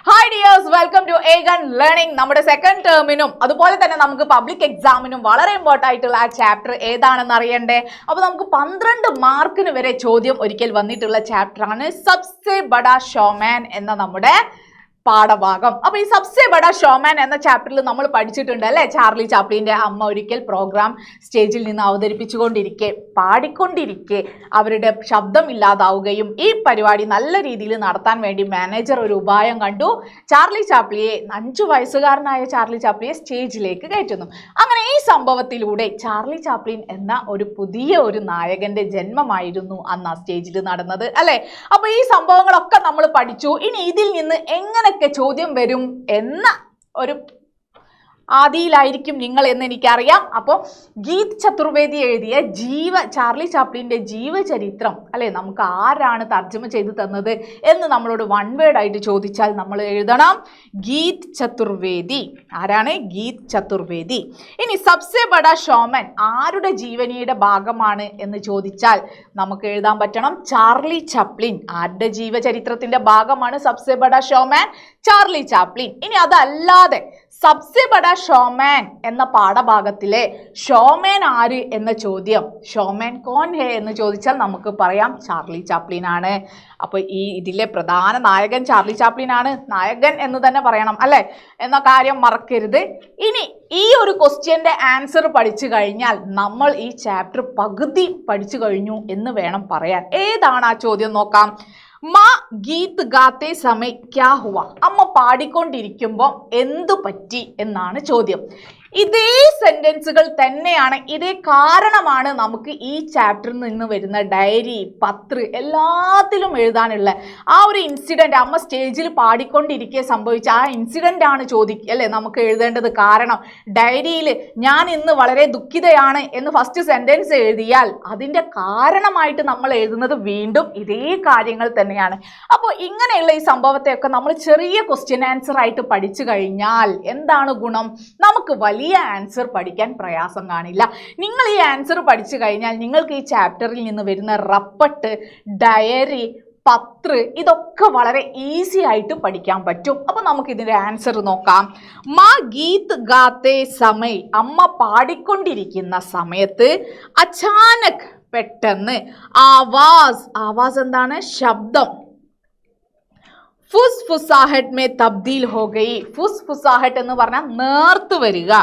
Hi dears, welcome to Aegon learning. നമ്മുടെ second ടേമിനും അതുപോലെ തന്നെ നമുക്ക് പബ്ലിക് എക്സാമിനും വളരെ ഇമ്പോർട്ടൻ്റ് ആയിട്ടുള്ള ആ ചാപ്റ്റർ ഏതാണെന്ന് അറിയണ്ടേ? അപ്പോൾ നമുക്ക് 12 മാർക്കിന് വരെ ചോദ്യം ഒരിക്കൽ വന്നിട്ടുള്ള ചാപ്റ്ററാണ് സബ്സെ ബഡാ ഷോമാൻ എന്ന നമ്മുടെ പാഠഭാഗം. അപ്പൊ ഈ സബ്സെ ബഡാ ഷോമാൻ എന്ന ചാപ്റ്ററിൽ നമ്മൾ പഠിച്ചിട്ടുണ്ട് അല്ലെ, ചാർലി ചാപ്ലിന്റെ അമ്മ ഒരിക്കൽ പ്രോഗ്രാം സ്റ്റേജിൽ നിന്ന് അവതരിപ്പിച്ചുകൊണ്ടിരിക്കെ പാടിക്കൊണ്ടിരിക്കെ അവരുടെ ശബ്ദം ഇല്ലാതാവുകയും ഈ പരിപാടി നല്ല രീതിയിൽ നടത്താൻ വേണ്ടി മാനേജർ ഒരു ഉപായം കണ്ടു. ചാർലി ചാപ്ലിയെ 5 വയസ്സുകാരനായ ചാർലി ചാപ്ലിയെ സ്റ്റേജിലേക്ക് കയറ്റുന്നു. അങ്ങനെ ഈ സംഭവത്തിലൂടെ ചാർലി ചാപ്ലിൻ എന്ന ഒരു പുതിയ ഒരു നായകന്റെ ജന്മമായിരുന്നു അന്ന് ആ സ്റ്റേജിൽ നടന്നത് അല്ലെ. അപ്പൊ ഈ സംഭവങ്ങളൊക്കെ നമ്മൾ പഠിച്ചു. ഇനി ഇതിൽ നിന്ന് എങ്ങനെ ചോദ്യം വരും എന്ന ഒരു ആദിയിലായിരിക്കും നിങ്ങൾ എന്ന് എനിക്കറിയാം. അപ്പോൾ ഗീത് ചതുർവേദി എഴുതിയ ചാർലി ചാപ്ലിന്റെ ജീവചരിത്രം അല്ലെ, നമുക്ക് ആരാണ് തർജ്ജമ ചെയ്തു തന്നത് എന്ന് നമ്മളോട് വൺ വേർഡ് ആയിട്ട് ചോദിച്ചാൽ നമ്മൾ എഴുതണം ഗീത് ചതുർവേദി. ആരാണ് ഗീത് ചതുർവേദി? ഇനി സബ്സെ ബഡാ ഷോമാൻ ആരുടെ ജീവനിയുടെ ഭാഗമാണ് എന്ന് ചോദിച്ചാൽ നമുക്ക് എഴുതാൻ പറ്റണം ചാർലി ചാപ്ലിൻ. ആരുടെ ജീവചരിത്രത്തിന്റെ ഭാഗമാണ് Sabse Bada showman? Charlie Chaplin. ഇനി അതല്ലാതെ സബ്സെ ബഡാ ഷോമാൻ എന്ന പാഠഭാഗത്തിലെ ഷോമാൻ ആര് എന്ന ചോദ്യം, ഷോമാൻ കോൻ ഹേ എന്ന് ചോദിച്ചാൽ നമുക്ക് പറയാം ചാർലി ചാപ്ലിൻ ആണ്. അപ്പോൾ ഈ ഇതിലെ പ്രധാന നായകൻ ചാർലി ചാപ്ലിൻ ആണ്. നായകൻ എന്ന് തന്നെ പറയണം അല്ലെ എന്ന കാര്യം മറക്കരുത്. ഇനി ഈ ഒരു ക്വസ്റ്റ്യന്റെ ആൻസർ പഠിച്ചു കഴിഞ്ഞാൽ നമ്മൾ ഈ ചാപ്റ്റർ പകുതി പഠിച്ചു കഴിഞ്ഞു എന്ന് വേണം പറയാൻ. ഏതാണ് ആ ചോദ്യം നോക്കാം. മാ ഗീത് ഗാത്തെ സമയ ക്യാ ഹുവ? അമ്മ പാടിക്കൊണ്ടിരിക്കുമ്പോൾ എന്തു പറ്റി എന്നാണ് ചോദ്യം. ഇതേ സെന്റൻസുകൾ തന്നെയാണ്, ഇതേ കാരണമാണ് നമുക്ക് ഈ ചാപ്റ്ററിൽ നിന്ന് വരുന്ന ഡയറി, പത്ര എല്ലാത്തിലും എഴുതാനുള്ള ആ ഒരു ഇൻസിഡന്റ്. അമ്മ സ്റ്റേജിൽ പാടിക്കൊണ്ടിരിക്കെ സംഭവിച്ച ആ ഇൻസിഡന്റ് ആണ് അല്ലേ നമുക്ക് എഴുതേണ്ടത്. കാരണം ഡയറിയിൽ ഞാൻ ഇന്ന് വളരെ ദുഃഖിതയാണ് എന്ന് ഫസ്റ്റ് സെന്റൻസ് എഴുതിയാൽ അതിൻ്റെ കാരണമായിട്ട് നമ്മൾ എഴുതുന്നത് വീണ്ടും ഇതേ കാര്യങ്ങൾ തന്നെയാണ്. അപ്പോൾ ഇങ്ങനെയുള്ള ഈ സംഭവത്തെയൊക്കെ നമ്മൾ ചെറിയ ക്വസ്റ്റ്യൻ ആൻസർ ആയിട്ട് പഠിച്ചു കഴിഞ്ഞാൽ എന്താണ് ഗുണം? നമുക്ക് വലിയ ആൻസർ പഠിക്കാൻ പ്രയാസം കാണില്ല. നിങ്ങൾ ഈ ആൻസർ പഠിച്ചു കഴിഞ്ഞാൽ നിങ്ങൾക്ക് ഈ ചാപ്റ്ററിൽ നിന്ന് വരുന്ന റപ്പട്ട്, ഡയറി, പത്ര ഇതൊക്കെ വളരെ ഈസി ആയിട്ട് പഠിക്കാൻ പറ്റും. അപ്പൊ നമുക്ക് ഇതിന്റെ ആൻസർ നോക്കാം. മാ ഗീത് ഗാത്തെ സമയ, അമ്മ പാടിക്കൊണ്ടിരിക്കുന്ന സമയത്ത് അചാനക് പെട്ടെന്ന് ആവാസ് എന്താണ്? ശബ്ദം. ഫുസ് ഫുസാഹട്ട് മേ തബ്ദീൽ ഹോ ഗയി. ഫുസ് ഫുസാഹട്ട് എന്ന് പറഞ്ഞാൽ നേർത്തു വരിക.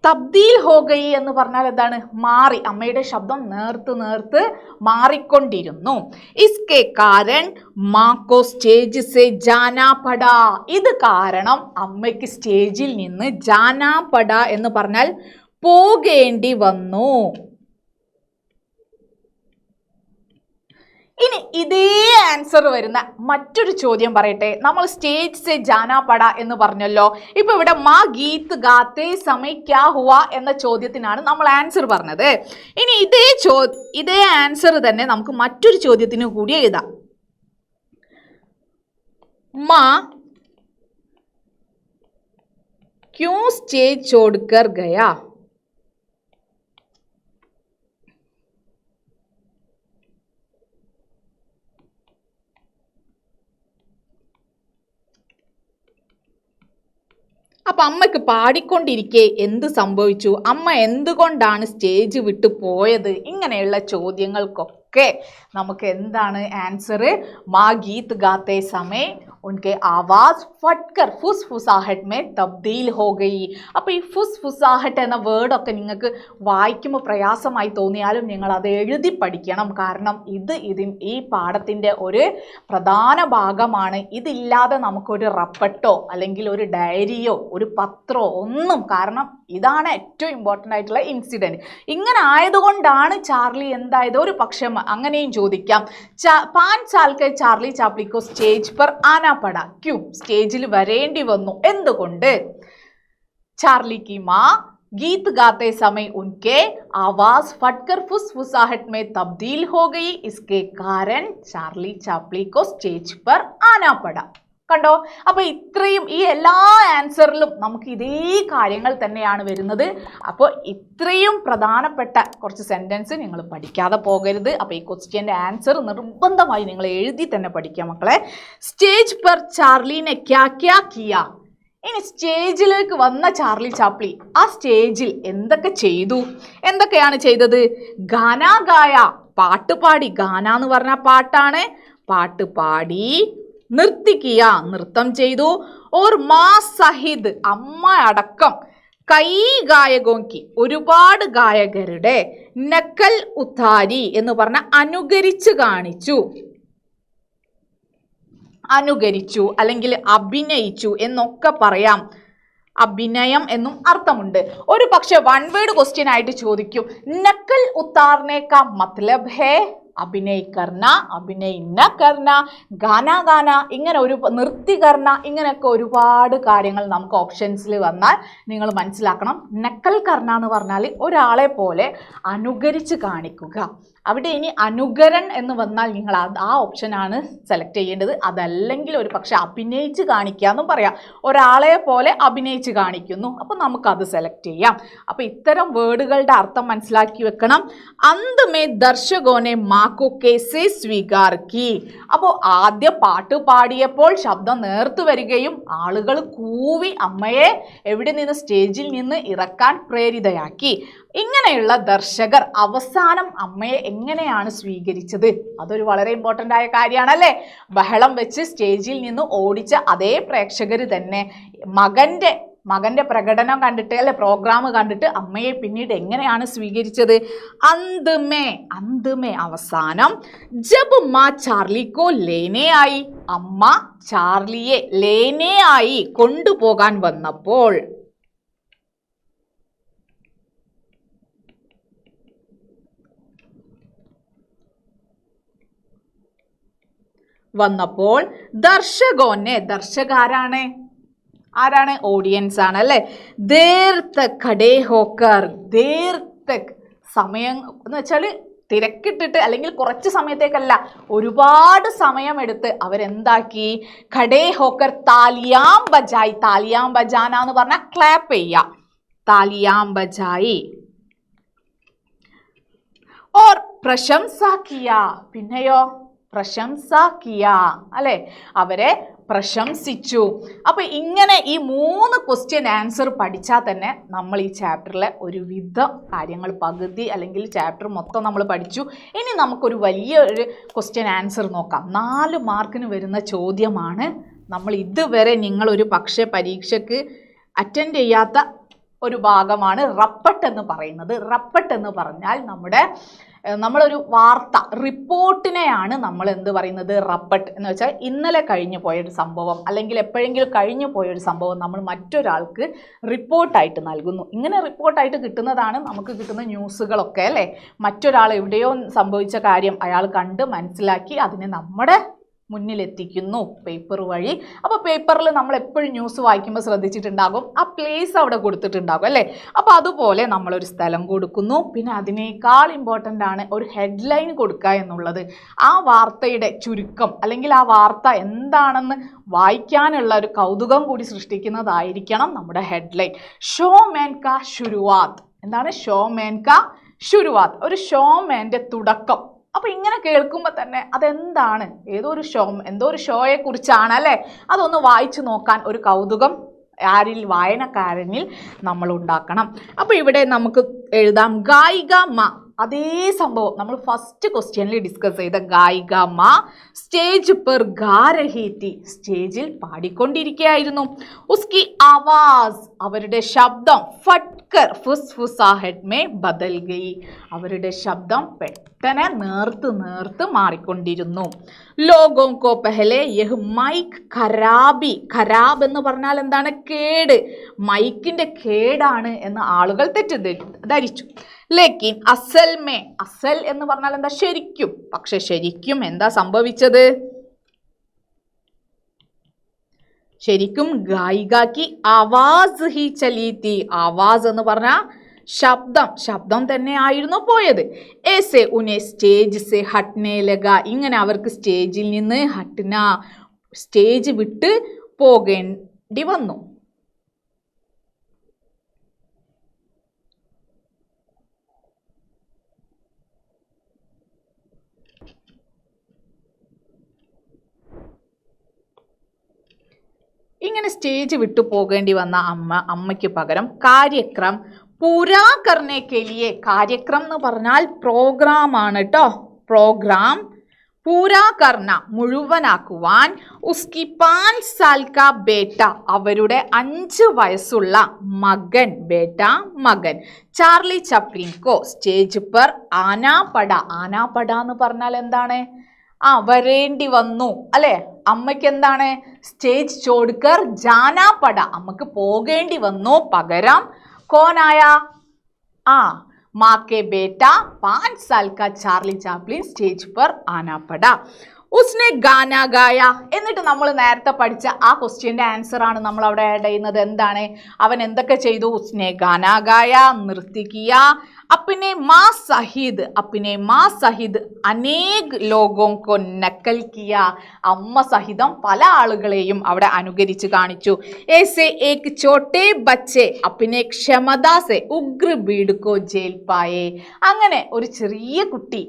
തബ്ദീൽ ഹോ ഗയി എന്ന് പറഞ്ഞാൽ എന്താണ്? മാറി. അമ്മയുടെ ശബ്ദം നേർത്ത് മാറിക്കൊണ്ടിരുന്നു. ഇസ്കെ കാരൻ മാക്കോ സ്റ്റേജ് സെ ജാനാ പടാ. ഇത് കാരണം അമ്മയ്ക്ക് സ്റ്റേജിൽ നിന്ന് ജാനാ പടാ എന്ന് പറഞ്ഞാൽ പോകേണ്ടി വന്നു. ഇനി ഇതേ ആൻസർ വരുന്ന മറ്റൊരു ചോദ്യം പറയട്ടെ. നമ്മൾ സ്റ്റേജ് സെ ജാനാ പടാ എന്ന് പറഞ്ഞല്ലോ. ഇപ്പൊ ഇവിടെ മാ ഗീത് ഗാത്തെ സമയ ക്യാ ഹുവ എന്ന ചോദ്യത്തിനാണ് നമ്മൾ ആൻസർ പറഞ്ഞത്. ഇനി ഇതേ ആൻസർ തന്നെ നമുക്ക് മറ്റൊരു ചോദ്യത്തിന് കൂടി എഴുതാം. മാ ക്യോं സ്റ്റേജ് छोड़कर गया? അപ്പൊ അമ്മയ്ക്ക് പാടിക്കൊണ്ടിരിക്കെ എന്ത് സംഭവിച്ചു? അമ്മ എന്തുകൊണ്ടാണ് സ്റ്റേജ് വിട്ടു പോയത്? ഇങ്ങനെയുള്ള ചോദ്യങ്ങൾക്കൊക്കെ നമുക്ക് എന്താണ് ആൻസർ? മാ ഗീത് ഗാത്തെ സമയ ഉൻകെ ആവാസ് ഫട്കർ ഫുസ് ഫുസാഹട്ട് മേ തബ്ദീൽ ഹോ ഗയി. അപ്പോൾ ഈ ഫുസ് ഫുസാഹട്ട് എന്ന വേർഡൊക്കെ നിങ്ങൾക്ക് വായിക്കുമ്പോൾ പ്രയാസമായി തോന്നിയാലും നിങ്ങൾ അത് എഴുതി പഠിക്കണം. കാരണം ഈ പാഠത്തിൻ്റെ ഒരു പ്രധാന ഭാഗമാണ്. ഇതില്ലാതെ നമുക്കൊരു റപ്പട്ടോ അല്ലെങ്കിൽ ഒരു ഡയറിയോ ഒരു പത്രമോ ഒന്നും, കാരണം ഇതാണ് ഏറ്റവും ഇമ്പോർട്ടൻ്റ് ആയിട്ടുള്ള ഇൻസിഡൻറ്റ്. ഇങ്ങനെ ആയതുകൊണ്ടാണ് ചാർലി എന്തായത്? ഒരു പക്ഷേ അങ്ങനെയും ചോദിക്കാം. 5 साल के ചാർലി ചാപ്ലിക്കോ സ്റ്റേജ് पर आना पड़ा क्यों? സ്റ്റേജിൽ വരേണ്ടി വന്നു എന്തുകൊണ്ട്? ചാർലി की माँ गीत गाते समय उनके आवाज फटकर फुसफुसाहट में तब्दील हो गई. इसके कारण चार्ली चैपलिन को स्टेज पर आना पड़ा. കണ്ടോ? അപ്പൊ ഇത്രയും ഈ എല്ലാ ആൻസറിലും നമുക്ക് ഇതേ കാര്യങ്ങൾ തന്നെയാണ് വരുന്നത്. അപ്പോൾ ഇത്രയും പ്രധാനപ്പെട്ട കുറച്ച് സെന്റൻസ് നിങ്ങൾ പഠിക്കാതെ പോകരുത്. അപ്പോൾ ഈ ക്വസ്റ്റ്യൻ്റെ ആൻസർ നിർബന്ധമായി നിങ്ങൾ എഴുതി തന്നെ പഠിക്കുക മക്കളെ. സ്റ്റേജ് പെർ ചാർലിനെ ക്യാ ക്യാ കിയ. ഇനി സ്റ്റേജിലേക്ക് വന്ന ചാർലി ചാപ്ലി ആ സ്റ്റേജിൽ എന്തൊക്കെ ചെയ്തു? എന്തൊക്കെയാണ് ചെയ്തത്? ഗാന ഗായ, പാട്ട് പാടി. ഗാന എന്ന് പറഞ്ഞാൽ പാട്ടാണ്. പാട്ട് പാടി. നൃത്തിക്കിയ, നൃത്തം ചെയ്തു. ഓർ മാ സഹിദ്, അമ്മ അടക്കം. കൈ ഗായകോങ്കി, ഒരുപാട് ഗായകരുടെ. നക്കൽ ഉത്താരി എന്ന് പറഞ്ഞ അനുകരിച്ച് കാണിച്ചു. അനുകരിച്ചു അല്ലെങ്കിൽ അഭിനയിച്ചു എന്നൊക്കെ പറയാം. അഭിനയം എന്നും അർത്ഥമുണ്ട്. ഒരു പക്ഷെ വൺ വേർഡ് ക്വസ്റ്റ്യൻ ആയിട്ട് ചോദിക്കും, നക്കൽ ഉത്താർനെ കാ മത്ലബ് ഹേ അഭിനയ് കർണ, അഭിനയ് ന കർണ, ഗാന ഗാന, ഇങ്ങനെ ഒരു നൃത്തി കർണ, ഇങ്ങനെയൊക്കെ ഒരുപാട് കാര്യങ്ങൾ നമുക്ക് ഓപ്ഷൻസിൽ വന്നാൽ നിങ്ങൾ മനസ്സിലാക്കണം. നക്കൽ കർണ എന്ന് പറഞ്ഞാൽ ഒരാളെ പോലെ അനുകരിച്ച് കാണിക്കുക. അവിടെ ഇനി അനുകരൺ എന്ന് വന്നാൽ നിങ്ങൾ ആ ഓപ്ഷനാണ് സെലക്ട് ചെയ്യേണ്ടത്. അതല്ലെങ്കിൽ ഒരു പക്ഷെ അഭിനയിച്ച് കാണിക്കുക എന്നും പറയാം. ഒരാളെ പോലെ അഭിനയിച്ച് കാണിക്കുന്നു, അപ്പോൾ നമുക്കത് സെലക്ട് ചെയ്യാം. അപ്പോൾ ഇത്തരം വേർഡുകളുടെ അർത്ഥം മനസ്സിലാക്കി വെക്കണം. അന്തമേ ദർശകോനെ മാക്കോ കേസെ സ്വീകാർ കി. അപ്പോൾ ആദ്യം പാട്ട് പാടിയപ്പോൾ ശബ്ദം നേർത്തു വരികയും ആളുകൾ കൂവി അമ്മയെ എവിടെ നിന്ന് സ്റ്റേജിൽ നിന്ന് ഇറക്കാൻ പ്രേരിതയാക്കി. ഇങ്ങനെയുള്ള ദർശകർ അവസാനം അമ്മയെ എങ്ങനെയാണ് സ്വീകരിച്ചത്? അതൊരു വളരെ ഇമ്പോർട്ടൻ്റ് ആയ കാര്യമാണല്ലേ. ബഹളം വെച്ച് സ്റ്റേജിൽ നിന്ന് ഓടിച്ച അതേ പ്രേക്ഷകർ തന്നെ മകൻ്റെ പ്രകടനം കണ്ടിട്ട് അല്ലെ പ്രോഗ്രാം കണ്ടിട്ട് അമ്മയെ പിന്നീട് എങ്ങനെയാണ് സ്വീകരിച്ചത്? അന്ത്മേ അവസാനം. ജബ് മാ ചാർലിക്കോ ലേനെ ആയി, അമ്മ ചാർലിയെ ലേനെ ആയി കൊണ്ടുപോകാൻ വന്നപ്പോൾ. ദർശകാരാണ്, ആരാണ്? ഓഡിയൻസ് ആണ് അല്ലെ. There Tak ഖഡേ hawker, there Tak സമയം എന്ന് വെച്ചാൽ തിരക്കിട്ടിട്ട് അല്ലെങ്കിൽ കുറച്ച് സമയത്തേക്കല്ല, ഒരുപാട് സമയമെടുത്ത് അവരെന്താക്കി? ഖഡേ ഹോക്കർ താലിയാം ബജായി. താലിയാം ബജാന എന്ന് പറഞ്ഞാൽ ക്ലാപ്പ് ചെയ്യുക. താലിയാം ബജായി. ഓർ പ്രശംസ കിയ, പിന്നെയോ പ്രശംസ കിയ അല്ലെ, അവരെ പ്രശംസിച്ചു. അപ്പൊ ഇങ്ങനെ ഈ 3 ക്വസ്റ്റ്യൻ ആൻസർ പഠിച്ചാൽ തന്നെ നമ്മൾ ഈ ചാപ്റ്ററിലെ ഒരുവിധ കാര്യങ്ങൾ പകുതി അല്ലെങ്കിൽ ചാപ്റ്റർ മൊത്തം നമ്മൾ പഠിച്ചു. ഇനി നമുക്കൊരു വലിയൊരു ക്വസ്റ്റ്യൻ ആൻസർ നോക്കാം. 4 മാർക്കിന് വരുന്ന ചോദ്യമാണ്. നമ്മൾ ഇതുവരെ നിങ്ങളൊരു പക്ഷേ പരീക്ഷയ്ക്ക് അറ്റൻഡ് ചെയ്യാത്ത ഒരു ഭാഗമാണ് റപ്പട്ട് എന്ന് പറയുന്നത്. റപ്പട്ട് എന്ന് പറഞ്ഞാൽ നമ്മളൊരു വാർത്ത റിപ്പോർട്ടിനെയാണ് നമ്മൾ എന്ത് പറയുന്നത്? റപ്പട്ട് എന്ന് വെച്ചാൽ ഇന്നലെ കഴിഞ്ഞു പോയൊരു സംഭവം അല്ലെങ്കിൽ എപ്പോഴെങ്കിലും കഴിഞ്ഞു പോയൊരു സംഭവം നമ്മൾ മറ്റൊരാൾക്ക് റിപ്പോർട്ടായിട്ട് നൽകുന്നു. ഇങ്ങനെ റിപ്പോർട്ടായിട്ട് കിട്ടുന്നതാണ് നമുക്ക് കിട്ടുന്ന ന്യൂസുകളൊക്കെ അല്ലേ. മറ്റൊരാൾ എവിടെയോ സംഭവിച്ച കാര്യം അയാൾ കണ്ട് മനസ്സിലാക്കി അതിനെ നമ്മുടെ മുന്നിലെത്തിക്കുന്നു പേപ്പർ വഴി. അപ്പോൾ പേപ്പറിൽ നമ്മൾ എപ്പോഴും ന്യൂസ് വായിക്കുമ്പോൾ ശ്രദ്ധിച്ചിട്ടുണ്ടാകും ആ പ്ലേസ് അവിടെ കൊടുത്തിട്ടുണ്ടാകും അല്ലേ. അപ്പോൾ അതുപോലെ നമ്മളൊരു സ്ഥലം കൊടുക്കുന്നു. പിന്നെ അതിനേക്കാൾ ഇമ്പോർട്ടൻ്റ് ആണ് ഒരു ഹെഡ്ലൈൻ കൊടുക്കുക എന്നുള്ളത്. ആ വാർത്തയുടെ ചുരുക്കം അല്ലെങ്കിൽ ആ വാർത്ത എന്താണെന്ന് വായിക്കാനുള്ള ഒരു കൗതുകം കൂടി സൃഷ്ടിക്കുന്നതായിരിക്കണം നമ്മുടെ ഹെഡ്ലൈൻ. ഷോ മേൻ കാ ശുരുവാത്ത്. എന്താണ് ഷോ മേൻ കാ ശുരുവാത്ത്? ഒരു ഷോമേൻ്റെ തുടക്കം. അപ്പോൾ ഇങ്ങനെ കേൾക്കുമ്പോൾ തന്നെ അതെന്താണ്? എന്തോ ഒരു ഷോയെ കുറിച്ചാണ് അല്ലേ. അതൊന്ന് വായിച്ചു നോക്കാൻ ഒരു കൗതുകം വായനക്കാരനിൽ നമ്മൾ ഉണ്ടാക്കണം. അപ്പോൾ ഇവിടെ നമുക്ക് എഴുതാം ഗായിക മ. അതേ സംഭവം നമ്മൾ ഫസ്റ്റ് ക്വസ്റ്റ്യനിൽ ഡിസ്കസ് ചെയ്ത ഗായിക മ സ്റ്റേജ് പെർ ഗാ രഹി തി. സ്റ്റേജിൽ പാടിക്കൊണ്ടിരിക്കുകയായിരുന്നു. ഉസ്കി ആവാസ്, അവരുടെ ശബ്ദം ഫട്കർ ഫുസ്ഫുസാഹട്ട് മേ ബദൽ ഗയി. അവരുടെ ശബ്ദം പെട്ടെന്ന് നേർത്ത് മാറിക്കൊണ്ടിരുന്നു. ലോഗോं को पहले यह മൈക്ക് ഖരാബി. ഖരാബ് എന്ന് പറഞ്ഞാൽ എന്താണ്? കേട്. മൈക്കിന്റെ കേടാണ് എന്ന് ആളുകൾ തെറ്റിദ്ധരിച്ചു. ലേക്കിൻ അസൽ മേ, അസൽ എന്ന് പറഞ്ഞാൽ എന്താ? ശരിക്കും. പക്ഷെ ശരിക്കും എന്താ സംഭവിച്ചത്? ശരിക്കും ഗായികാക്ക് ആവാസ് ഹി ചലി തി. ആവാസ് എന്ന് പറഞ്ഞാൽ ശബ്ദം തന്നെ ആയിരുന്നു പോയത്. ഏസെ ഉനെ സ്റ്റേജ് സെ ഹട്നെ ലഗ. ഇങ്ങനെ അവർക്ക് സ്റ്റേജിൽ നിന്ന് ഹട്ന സ്റ്റേജ് വിട്ട് പോകേണ്ടി വന്നു. ഇങ്ങനെ സ്റ്റേജ് വിട്ടു പോകേണ്ടി വന്ന അമ്മയ്ക്ക് പകരം കാര്യക്രം പൂരാ കർനെ കെ ലിയെ, കാര്യക്രം എന്ന് പറഞ്ഞാൽ പ്രോഗ്രാം ആണ് കേട്ടോ, പ്രോഗ്രാം പൂരാ കർണ മുഴുവനാക്കുവാൻ ഉസ്കി 5 സാൽ കാ ബേട്ട, അവരുടെ 5 വയസ്സുള്ള മകൻ, ബേട്ട മകൻ, ചാർലി ചപ്ലിൻ കോ സ്റ്റേജ് पर ആനാ പട, ആനാ പട എന്ന് പറഞ്ഞാൽ എന്താണ്? വരേണ്ടി വന്നു അല്ലെ. അമ്മയ്ക്ക് എന്താണ്? സ്റ്റേജ് ചോഡ്കർ ജാനാ പട, അമ്മക്ക് പോകേണ്ടി വന്നു. പകരം കോനായ? माँ के बेटा 5 साल का चार्ली चैप्लिन സ്റ്റേജ് पर आना पड़ा. ഉസ്നെ ഗാന ഗായ. എന്നിട്ട് നമ്മൾ നേരത്തെ പഠിച്ച ആ ക്വസ്റ്റ്യൻ്റെ ആൻസർ ആണ് നമ്മൾ അവിടെ ആഡ് ചെയ്യുന്നത്. എന്താണ്? അവൻ എന്തൊക്കെ ചെയ്തു? ഉസ്നെ ഗാന ഗായ, നൃത്തിക്കിയ, अपने माँ सहित अनेक लोगों को नकल किया, അമ്മ സഹിതം പല ആളുകളെയും അവിടെ അനുകരിച്ച് കാണിച്ചു. ऐसे एक छोटे बच्चे अपने क्षमता से उग्र भीड़ को जेल पाए. അങ്ങനെ ഒരു ചെറിയ കുട്ടി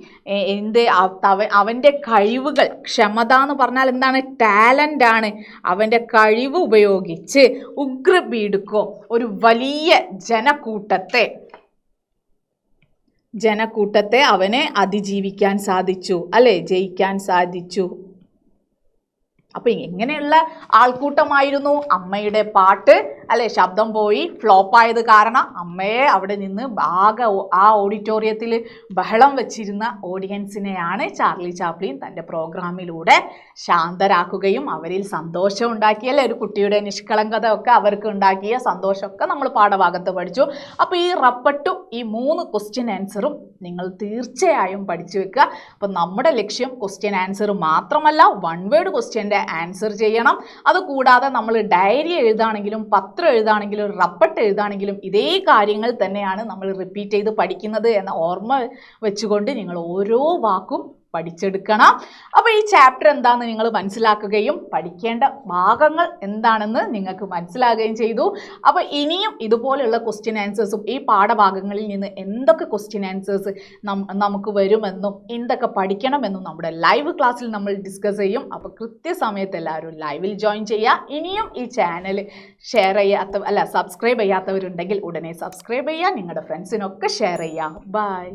അവൻ്റെ കഴിവുകൾ, ക്ഷമത എന്ന് പറഞ്ഞാൽ എന്താണ്? ടാലൻ്റ് ആണ്. അവൻ്റെ കഴിവ് ഉപയോഗിച്ച് ഉഗ്ര ഭീഡ്കോ, ഒരു വലിയ ജനക്കൂട്ടത്തെ അവനെ അതിജീവിക്കാൻ സാധിച്ചു അല്ലെ, ജയിക്കാൻ സാധിച്ചു. അപ്പൊ എങ്ങനെയുള്ള ആൾക്കൂട്ടമായിരുന്നു? അമ്മയുടെ പാട്ട് അല്ലെ, ശബ്ദം പോയി ഫ്ലോപ്പായത് കാരണം അമ്മയെ അവിടെ നിന്ന് ആകെ ആ ഓഡിറ്റോറിയത്തിൽ ബഹളം വെച്ചിരുന്ന ഓഡിയൻസിനെയാണ് ചാർലി ചാപ്ലിൻ തൻ്റെ പ്രോഗ്രാമിലൂടെ ശാന്തരാക്കുകയും അവരിൽ സന്തോഷം ഉണ്ടാക്കിയല്ലേ, ഒരു കുട്ടിയുടെ നിഷ്കളങ്കത ഒക്കെ അവർക്ക് ഉണ്ടാക്കിയ സന്തോഷമൊക്കെ നമ്മൾ പാഠഭാഗത്ത് പഠിച്ചു. അപ്പോൾ ഈ റപ്പട്ടു ഈ 3 ക്വസ്റ്റ്യൻ ആൻസറും നിങ്ങൾ തീർച്ചയായും പഠിച്ചു വെക്കുക. അപ്പം നമ്മുടെ ലക്ഷ്യം ക്വസ്റ്റ്യൻ ആൻസർ മാത്രമല്ല, 1 വേർഡ് ക്വസ്റ്റ്യൻ്റെ ആൻസർ ചെയ്യണം. അതുകൂടാതെ നമ്മൾ ഡയറി എഴുതാണെങ്കിലും പത്രം എഴുതാണെങ്കിലും റപ്പട്ട് എഴുതാണെങ്കിലും ഇതേ കാര്യങ്ങൾ തന്നെയാണ് നമ്മൾ റിപ്പീറ്റ് ചെയ്ത് പഠിക്കുന്നത് എന്ന ഓർമ്മ വെച്ചുകൊണ്ട് നിങ്ങൾ ഓരോ വാക്കും പഠിച്ചെടുക്കണം. അപ്പോൾ ഈ ചാപ്റ്റർ എന്താണെന്ന് നിങ്ങൾ മനസ്സിലാക്കുകയും പഠിക്കേണ്ട ഭാഗങ്ങൾ എന്താണെന്ന് നിങ്ങൾക്ക് മനസ്സിലാകുകയും ചെയ്തു. അപ്പോൾ ഇനിയും ഇതുപോലെയുള്ള ക്വസ്റ്റ്യൻ ആൻസേഴ്സും ഈ പാഠഭാഗങ്ങളിൽ നിന്ന് എന്തൊക്കെ ക്വസ്റ്റ്യൻ ആൻസേഴ്സ് നമുക്ക് വരുമെന്നും എന്തൊക്കെ പഠിക്കണമെന്നും നമ്മുടെ ലൈവ് ക്ലാസ്സിൽ നമ്മൾ ഡിസ്കസ് ചെയ്യും. അപ്പോൾ കൃത്യസമയത്ത് എല്ലാവരും ലൈവിൽ ജോയിൻ ചെയ്യുക. ഇനിയും ഈ ചാനൽ സബ്സ്ക്രൈബ് ചെയ്യാത്തവരുണ്ടെങ്കിൽ ഉടനെ സബ്സ്ക്രൈബ് ചെയ്യുക, നിങ്ങളുടെ ഫ്രണ്ട്സിനൊക്കെ ഷെയർ ചെയ്യുക. ബൈ.